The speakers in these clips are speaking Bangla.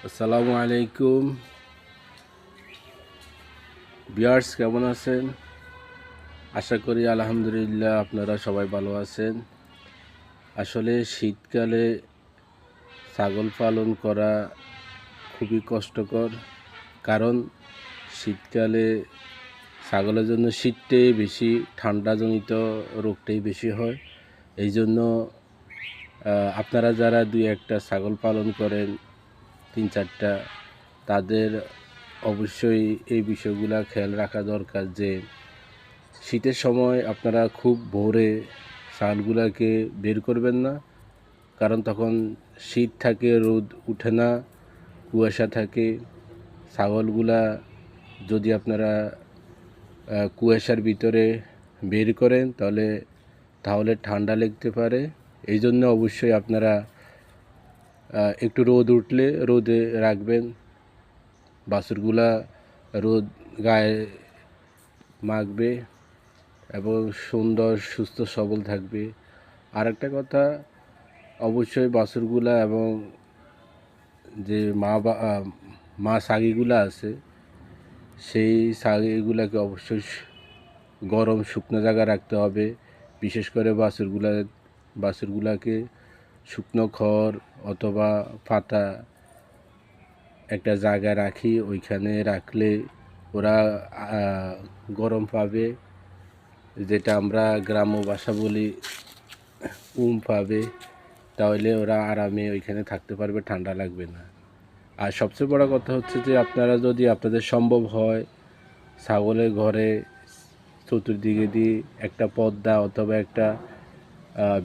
আসসালামু আলাইকুম ভিউয়ার্স, কেমন আছেন? আশা করি আলহামদুলিল্লাহ আপনারা সবাই ভালো আছেন। আসলে শীতকালে ছাগল পালন করা খুবই কষ্টকর, কারণ শীতকালে ছাগলের জন্য শীতটাই বেশি, ঠান্ডাজনিত রোগটাই বেশি হয়। এই জন্য আপনারা যারা দুই একটা ছাগল পালন করেন, 3-4টা, তাদের অবশ্যই এই বিষয়গুলো খেয়াল রাখা দরকার যে শীতের সময় আপনারা খুব ভোরে ছাগলগুলোকে বের করবেন না, কারণ তখন শীত থাকে, রোদ উঠে না, কুয়াশা থাকে। ছাগলগুলা যদি আপনারা কুয়াশার ভিতরে বের করেন তাহলে ঠান্ডা লাগতে পারে। এই জন্য অবশ্যই আপনারা একটু রোদ উঠলে রোদে রাখবেন। বাছুরগুলা রোদ গায়ে মাখবে এবং সুন্দর সুস্থ সবল থাকবে। আর একটা কথা, অবশ্যই বাছুরগুলা এবং যে মা ছাগিগুলা আছে, সেই ছাগিগুলাকে অবশ্যই গরম শুকনো জায়গায় রাখতে হবে। বিশেষ করে বাছুরগুলাকে শুকনো খড় অথবা পাতা একটা জায়গায় রাখি, ওইখানে রাখলে ওরা গরম পাবে, যেটা আমরা গ্রাম্য ভাষা বলি পাবে। তাহলে ওরা আরামে ওইখানে থাকতে পারবে, ঠান্ডা লাগবে না। আর সবচেয়ে বড় কথা হচ্ছে যে আপনাদের সম্ভব হয়, ছাগলের ঘরে চতুর্দিকে দিয়ে একটা পর্দা অথবা একটা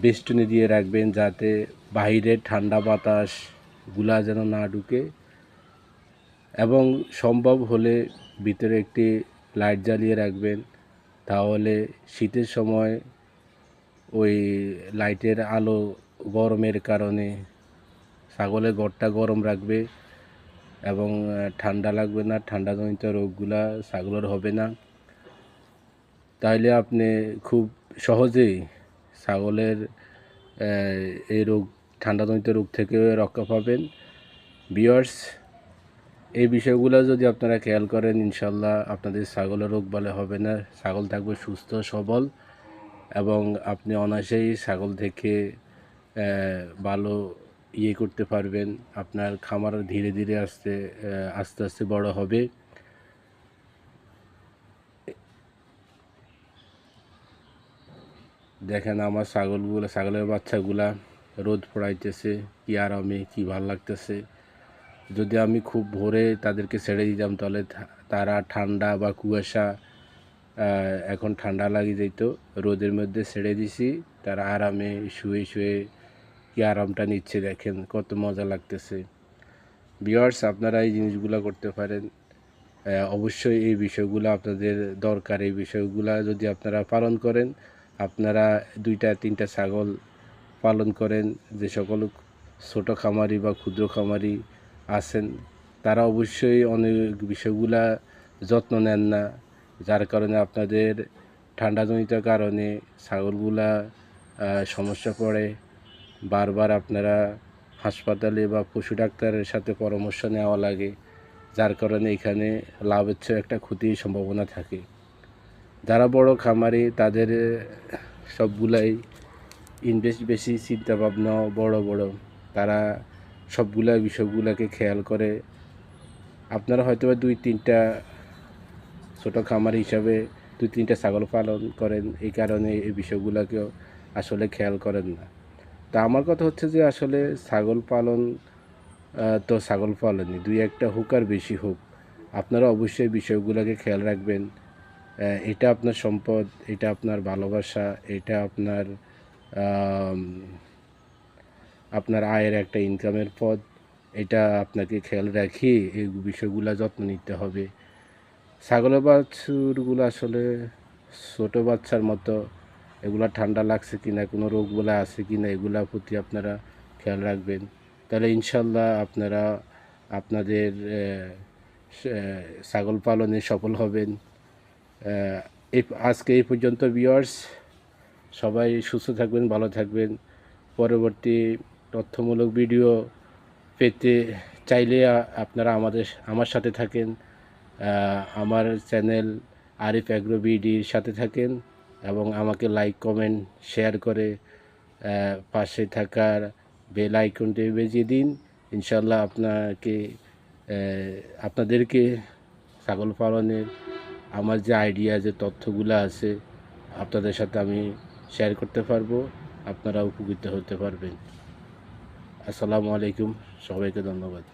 বেষ্টনী দিয়ে রাখবেন, যাতে বাইরের ঠান্ডা বাতাসগুলা যেন না ঢুকে। এবং সম্ভব হলে ভিতরে একটি লাইট জ্বালিয়ে রাখবেন, তাহলে শীতের সময় ওই লাইটের আলো গরমের কারণে ছাগলের ঘরটা গরম রাখবে এবং ঠান্ডা লাগবে না, ঠান্ডাজনিত রোগগুলা ছাগলের হবে না। তাইলে আপনি খুব সহজেই ছাগলের এই ঠান্ডাজনিত রোগ থেকে রক্ষা পাবেন। ভিউয়ার্স, এই বিষয়গুলো যদি আপনারা খেয়াল করেন, ইনশাল্লাহ আপনাদের ছাগলের রোগ বালাই হবে না, ছাগল থাকবে সুস্থ সবল এবং আপনি অনায়াসেই ছাগল থেকে ভালো করতে পারবেন। আপনার খামার ধীরে ধীরে আস্তে আস্তে বড় হবে। দেখেন আমার ছাগলের বাচ্চাগুলা রোদ পোড়াইতেছে, কি আরামে, কি ভাল লাগতেছে। যদি আমি খুব ভোরে তাদেরকে ছেড়ে দিতাম, তাহলে তারা ঠান্ডা বা কুয়াশা, এখন ঠান্ডা লাগে যেত, রোদের মধ্যে ছেড়ে দিছি, তারা আরামে শুয়ে শুয়ে কি আরামটা নিচ্ছে, দেখেন কত মজা লাগতেছে। ভিউয়ার্স, আপনারা এই জিনিসগুলো করতে পারেন। অবশ্যই এই বিষয়গুলো আপনাদের দরকার। এই বিষয়গুলো যদি আপনারা পালন করেন, আপনারা 2-3টা ছাগল পালন করেন, যে সকল ছোটো খামারি বা ক্ষুদ্র খামারি আছেন, তারা অবশ্যই অনেক বিষয়গুলা যত্ন নেন না, যার কারণে আপনাদের ঠান্ডাজনিত কারণে ছাগলগুলা সমস্যা পড়ে। বারবার আপনারা হাসপাতালে বা পশু ডাক্তারের সাথে পরামর্শ নেওয়া লাগে, যার কারণে এখানে লাভের চেয়ে একটা ক্ষতির সম্ভাবনা থাকে। যারা বড় খামারি, তাদের সবগুলাই ইনভেস্ট বেশি, চিন্তাভাবনা বড় বড়, তারা সবগুলা বিষয়গুলোকে খেয়াল করে। আপনারা হয়তো 2-3টা ছোটো খামারি হিসাবে 2-3টা ছাগল পালন করেন, এই কারণে এই বিষয়গুলোকেও আসলে খেয়াল করেন না। তা আমার কথা হচ্ছে যে আসলে ছাগল পালন তো ছাগল পালনই, 2-1টা হোক আর বেশি হোক, আপনারা অবশ্যই বিষয়গুলোকে খেয়াল রাখবেন। এটা আপনার সম্পদ, এটা আপনার ভালোবাসা, এটা আপনার আয়ের একটা ইনকামের পথ। এটা আপনাকে খেয়াল রাখি এই বিষয়গুলো যত্ন নিতে হবে। ছাগলের বাছুরগুলো আসলে ছোটো বাচ্চার মতো, এগুলা ঠান্ডা লাগছে কিনা, কোনো রোগ বলে আছে কিনা, এগুলার প্রতি আপনারা খেয়াল রাখবেন। তাহলে ইনশাল্লাহ আপনারা আপনাদের ছাগল পালনে সফল হবেন। আজকে এই পর্যন্ত ভিউয়ার্স, সবাই সুস্থ থাকবেন, ভালো থাকবেন। পরবর্তী তথ্যমূলক ভিডিও পেতে চাইলে আপনারা আমার সাথে থাকেন, আমার চ্যানেল আরিফ অ্যাগ্রো বিডির সাথে থাকেন এবং আমাকে লাইক কমেন্ট শেয়ার করে পাশে থাকার বেল আইকনটি বাজিয়ে দিন। ইনশাল্লাহ আপনাদেরকে ছাগল পালনের আমার যে আইডিয়া, যে তথ্যগুলো আছে আপনাদের সাথে আমি শেয়ার করতে পারবো, আপনারা উপকৃত হতে পারবেন। আসসালামু আলাইকুম, সবাইকে ধন্যবাদ।